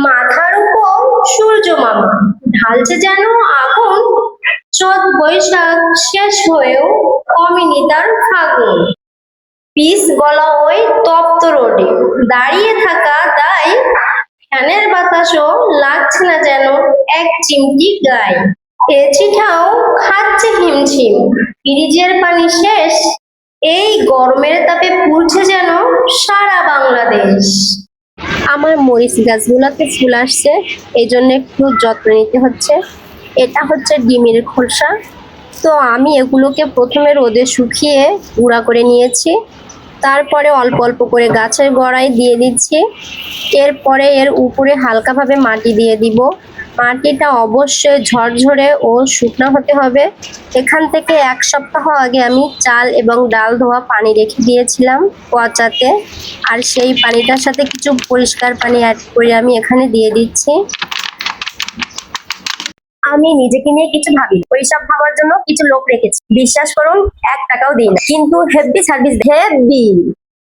মাথার উপর সূর্য মামা ঢালছে যেন আগুন। চোদ্দ বৈশাখ শেষ হয়েও কমেনি তার ফাগুন। পিচ গলা ওই তপ্ত রোডে দাঁড়িয়ে থাকা দায়, ফ্যানের বাতাসও লাগছে না যেন এক চিমটি গায়ে। এচিটাও খাচ্ছে হিমছিম, ফ্রিজের পানি শেষ। এই গরমের তাপে পুড়ছে যেন সারা বাংলাদেশ। আমার মরিচ গাছগুলোতে ফুল আসছে, এই জন্য একটু যত্ন নিতে হচ্ছে। এটা হচ্ছে ডিমের খোসা। তো আমি এগুলোকে প্রথমে রোদে শুকিয়ে গুঁড়া করে নিয়েছি, তারপরে অল্প অল্প করে গাছের গোড়ায় দিয়ে দিচ্ছি। এরপরে এর উপরে হালকাভাবে মাটি দিয়ে দিব। মাটিটা অবশ্যই ঝরঝরে ও শুকনো হতে হবে। এখান থেকে এক সপ্তাহ আগে আমি চাল এবং ডাল ধোয়া পানি রেখে দিয়েছিলাম পচাতে, আর সেই পানিটার সাথে কিছু পরিষ্কার পানি অ্যাড করে আমি এখানে দিয়ে দিচ্ছি। আমি নিজেকে নিয়ে কিছু ভাবি, ওইসব ভাবার জন্য কিছু লোক রেখেছি। বিশ্বাস করুন, 1 টাকাও দিই না, কিন্তু হেভি সার্ভিস, হেভি।